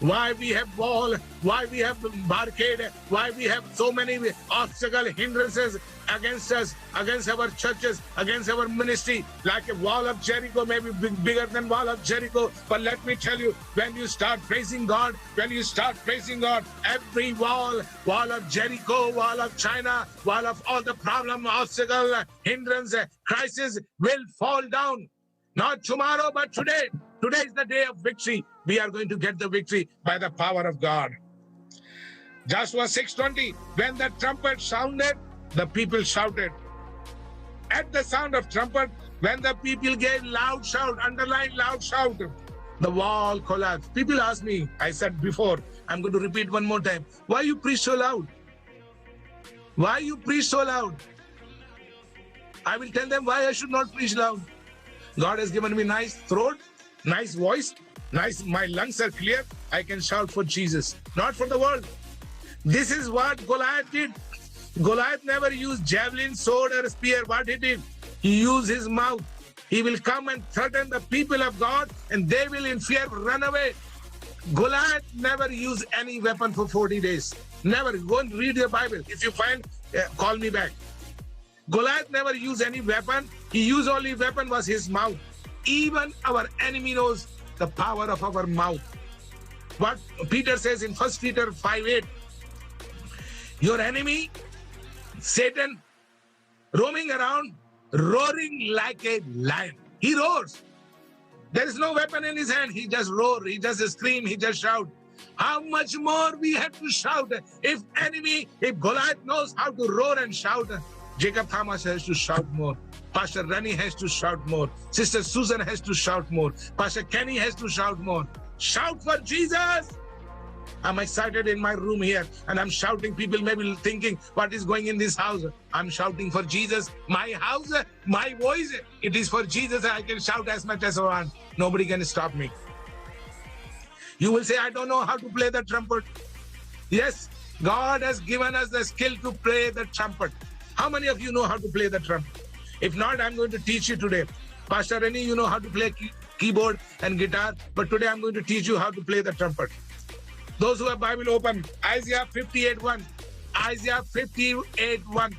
why we have wall, why we have barricade, why we have so many obstacle, hindrances against us, against our churches, against our ministry. Like a wall of Jericho may be bigger than wall of Jericho. But let me tell you, when you start praising God, every wall of Jericho, wall of China, wall of all the problem, obstacle, hindrance, crisis will fall down. Not tomorrow, but today. Today is the day of victory. We are going to get the victory by the power of God. Joshua 6:20, when the trumpet sounded, the people shouted. At the sound of trumpet, when the people gave loud shout, underline loud shout, the wall collapsed. People ask me, I said before, I'm going to repeat one more time, why you preach so loud? Why you preach so loud? I will tell them why I should not preach loud. God has given me nice throat, nice voice, my lungs are clear. I can shout for Jesus, not for the world. This is what Goliath did. Goliath never used javelin, sword, or spear. What he did? He used his mouth. He will come and threaten the people of God, and they will in fear run away. Goliath never used any weapon for 40 days. Never. Go and read your Bible. If you find, call me back. Goliath never used any weapon. He used only weapon was his mouth. Even our enemy knows the power of our mouth. What Peter says in 1 Peter 5:8, your enemy, Satan, roaming around, roaring like a lion. He roars. There is no weapon in his hand. He just roars, he just screams, he just shouts. How much more we have to shout? If Goliath knows how to roar and shout, Jacob Thomas has to shout more. Pastor Rani has to shout more. Sister Susan has to shout more. Pastor Kenny has to shout more. Shout for Jesus. I'm excited in my room here and I'm shouting. People may be thinking, what is going in this house? I'm shouting for Jesus. My house, my voice, it is for Jesus. I can shout as much as I want. Nobody can stop me. You will say, I don't know how to play the trumpet. Yes, God has given us the skill to play the trumpet. How many of you know how to play the trumpet? If not, I'm going to teach you today. Pastor Rani, you know how to play keyboard and guitar, but today I'm going to teach you how to play the trumpet. Those who have Bible open, Isaiah 58:1. Isaiah 58:1.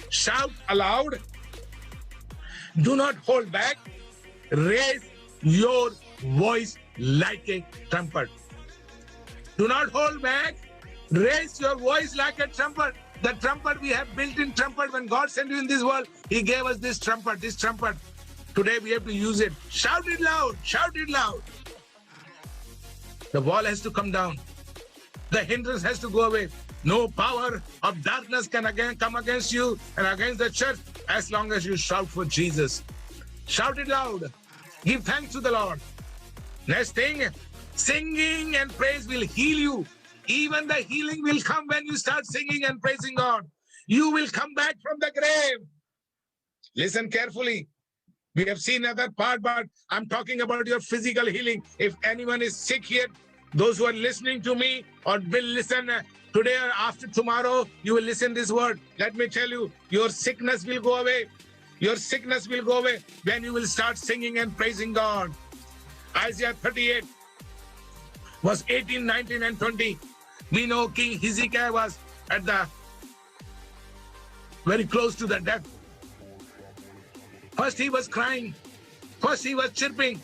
Shout aloud. Do not hold back. Raise your voice like a trumpet. Do not hold back. Raise your voice like a trumpet. The trumpet we have built in trumpet. When God sent you in this world, He gave us this trumpet, Today we have to use it. Shout it loud. Shout it loud. The wall has to come down. The hindrance has to go away. No power of darkness can again come against you and against the church as long as you shout for Jesus. Shout it loud. Give thanks to the Lord. Next thing, singing and praise will heal you. Even the healing will come when you start singing and praising God. You will come back from the grave. Listen carefully. We have seen another part, but I'm talking about your physical healing. If anyone is sick here, those who are listening to me or will listen today or after tomorrow, you will listen this word. Let me tell you, your sickness will go away. Your sickness will go away when you will start singing and praising God. Isaiah 38, verse 18, 19, and 20. We know King Hezekiah was at the very close to the death. First he was crying. First he was chirping.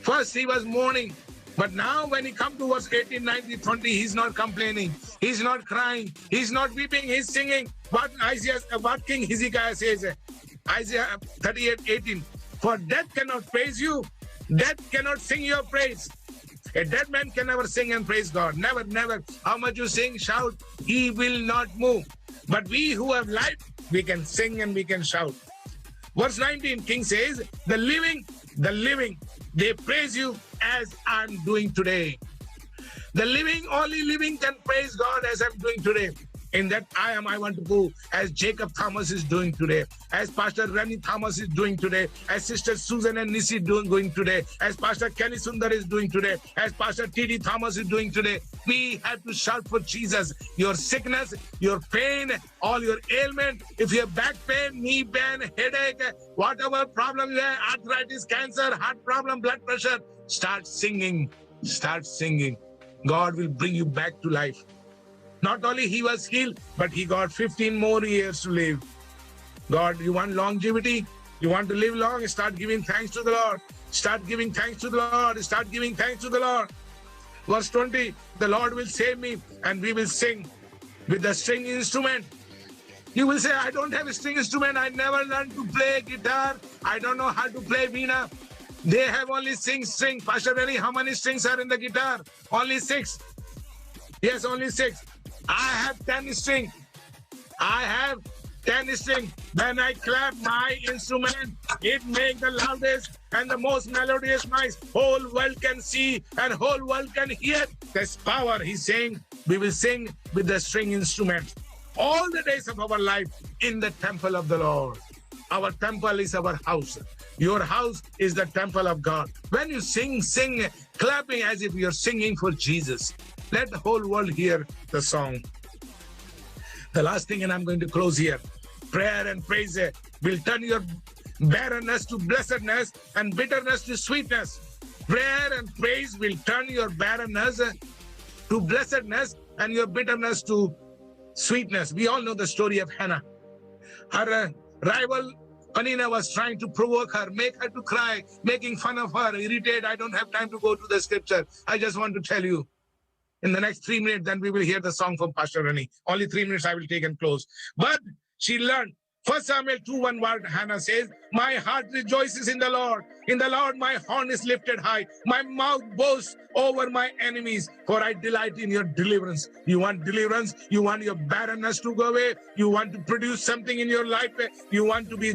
First he was mourning. But now when he comes to verse 18, 19, 20, he's not complaining. He's not crying. He's not weeping. He's singing. What King Hezekiah says, Isaiah 38, 18. For death cannot praise you. Death cannot sing your praise. A dead man can never sing and praise God. Never, never. How much you sing, shout, he will not move. But we who have life, we can sing and we can shout. Verse 19, King says, the living, they praise you as I'm doing today. The living, only living can praise God as I'm doing today. In that I want to go as Jacob Thomas is doing today, as Pastor Rani Thomas is doing today, as Sister Susan and Nisi going today, as Pastor Kenny Sundar is doing today, as Pastor T.D. Thomas is doing today. We have to shout for Jesus. Your sickness, your pain, all your ailment, if you have back pain, knee pain, headache, whatever problem you have, arthritis, cancer, heart problem, blood pressure, start singing. Start singing. God will bring you back to life. Not only he was healed, but he got 15 more years to live. God, you want longevity? You want to live long? Start giving thanks to the Lord. Start giving thanks to the Lord. Start giving thanks to the Lord. Verse 20, the Lord will save me and we will sing with the string instrument. You will say, I don't have a string instrument. I never learned to play guitar. I don't know how to play veena. They have only 6 strings. Pastor Rani, how many strings are in the guitar? Only 6. Yes, only 6. I have 10 strings. I have 10 strings. When I clap my instrument, it makes the loudest and the most melodious noise. Whole world can see and whole world can hear. There's power. He's saying we will sing with the string instrument all the days of our life in the temple of the Lord. Our temple is our house. Your house is the temple of God. When you sing, clapping as if you're singing for Jesus. Let the whole world hear the song. The last thing, and I'm going to close here. Prayer and praise will turn your barrenness to blessedness and bitterness to sweetness. Prayer and praise will turn your barrenness to blessedness and your bitterness to sweetness. We all know the story of Hannah. Her rival Panina was trying to provoke her, make her to cry, making fun of her, irritate. I don't have time to go to the scripture. I just want to tell you. In the next 3 minutes, then we will hear the song from Pastor Rani. Only 3 minutes I will take and close. But she learned. 1 Samuel 2:1 word, Hannah says, my heart rejoices in the Lord. In the Lord, my horn is lifted high. My mouth boasts over my enemies, for I delight in your deliverance. You want deliverance? You want your barrenness to go away? You want to produce something in your life? You want to be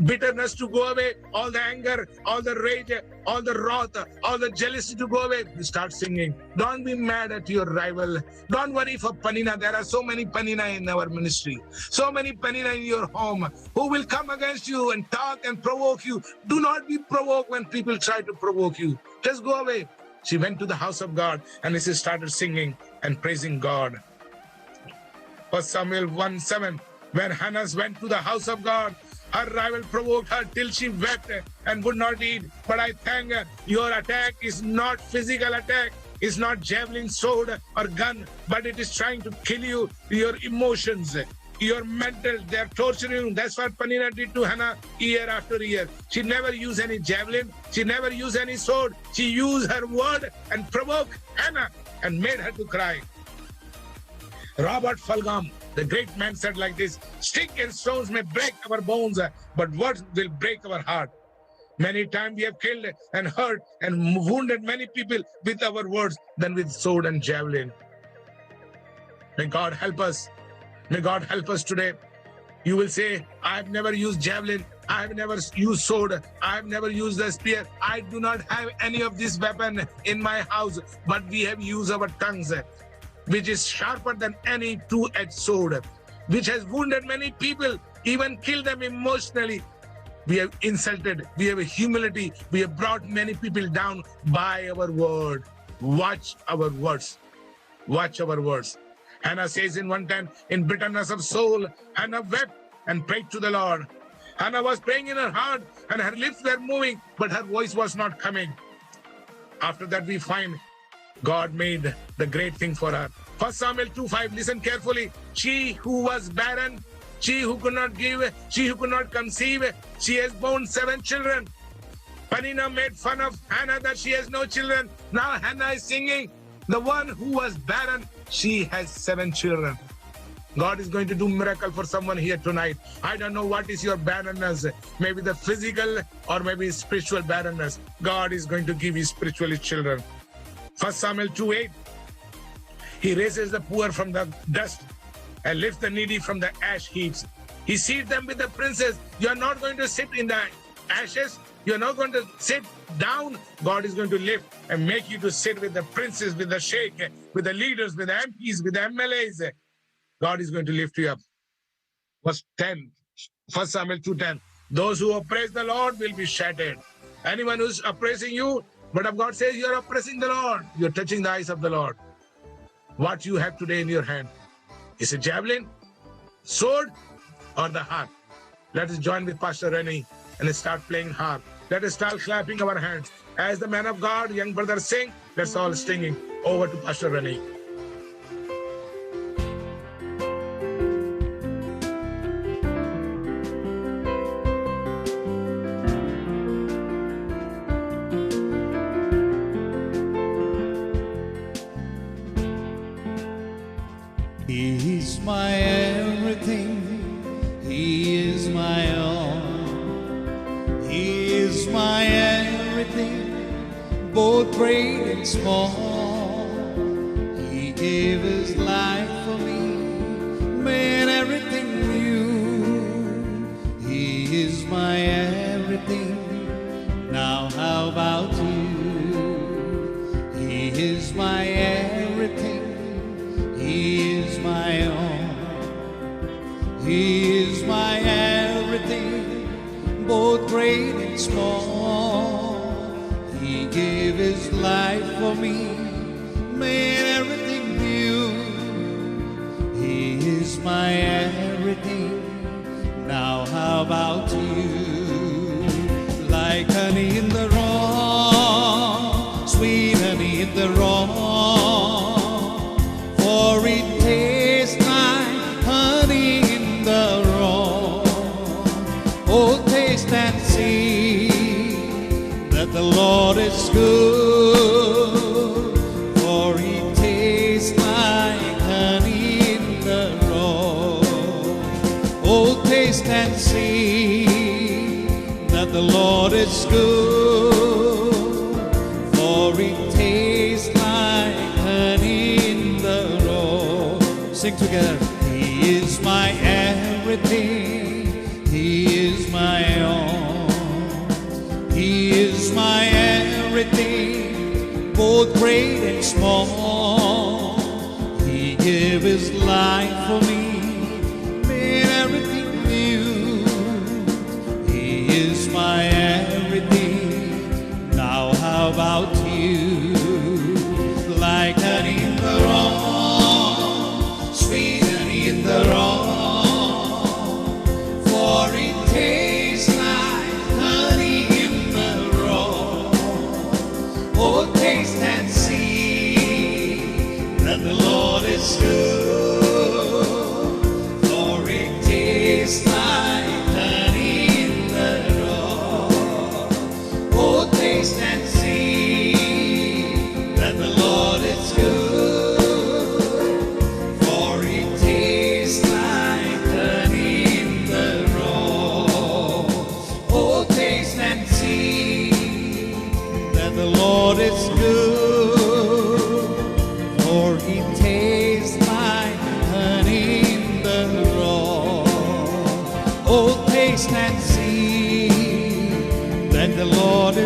bitterness to go away? All the anger, all the rage, all the wrath, all the jealousy to go away? You start singing. Don't be mad at your rival. Don't worry for Panina. There are so many Panina in our ministry. So many Panina in your home who will come against you and talk and provoke you. Do not be provoked when people try to provoke you. Just go away. She went to the house of God and she started singing and praising God. 1 Samuel 1:7, when Hannah went to the house of God, her rival provoked her till she wept and would not eat. But I thank your attack is not physical attack. It's not javelin, sword, or gun, but it is trying to kill you, your emotions. Your mental, they're torturing you. That's what Panina did to Hannah year after year. She never used any javelin. She never used any sword. She used her word and provoked Hannah and made her to cry. Robert Fulghum, the great man, said like this, stick and stones may break our bones, but words will break our heart. Many times we have killed and hurt and wounded many people with our words than with sword and javelin. May God help us. May God help us today. You will say, I have never used javelin. I have never used sword. I have never used the spear. I do not have any of this weapon in my house, but we have used our tongues, which is sharper than any two-edged sword, which has wounded many people, even killed them emotionally. We have insulted, we have humility, we have brought many people down by our word. Watch our words. Watch our words. Hannah says in 1:10, in bitterness of soul, Hannah wept and prayed to the Lord. Hannah was praying in her heart and her lips were moving, but her voice was not coming. After that, we find God made the great thing for her. 1 Samuel 2:5, listen carefully. She who was barren, she who could not give, she who could not conceive, she has borne 7 children. Panina made fun of Hannah that she has no children. Now Hannah is singing, the one who was barren, she has 7 children. God is going to do miracle for someone here tonight. I don't know what is your barrenness. Maybe the physical or maybe spiritual barrenness. God is going to give you spiritual children. 1 Samuel 2:8. He raises the poor from the dust and lifts the needy from the ash heaps. He seats them with the princes. You are not going to sit in the ashes. You are not going to sit down. God is going to lift and make you to sit with the princes, with the sheikh, with the leaders, with the MPs, with the MLAs. God is going to lift you up. Verse 10, 1 Samuel 2:10. Those who oppress the Lord will be shattered. Anyone who's oppressing you, but if God says you're oppressing the Lord, you're touching the eyes of the Lord. What you have today in your hand, is it javelin, sword, or the harp? Let us join with Pastor Rani and start playing harp. Let us start clapping our hands. As the man of God, young brother sing, let's all singing. Over to Pastor Rani. He is my everything, He is my all. He is my everything, both great and small. He gave His life for me, made everything new. He is my everything, now how about you? He is my everything, He is my own. He is my everything, both great and small. He gave His life for me, made everything new. He is my everything, now how about you? Like honey in the raw, sweet honey in the raw, for it tastes like honey in the raw. Oh, taste and see that the Lord is good, for He tastes like honey in the raw. Oh, taste and see that the Lord is good, for He tastes like honey in the raw. Sing together. He is my everything, He is my all. He is my everything, both great and small. He gave His life for me, made everything new. He is my everything, now how about you? Like honey in the raw, sweet honey in the raw, for it tastes like honey in the raw. Oh, taste and see that the Lord is good, for it tastes like honey in the raw. Oh, taste and see that the Lord is good, for it tastes like honey in the raw. Oh, taste and see that the Lord is good, for He tastes like honey in the raw. Oh, taste and see that the Lord is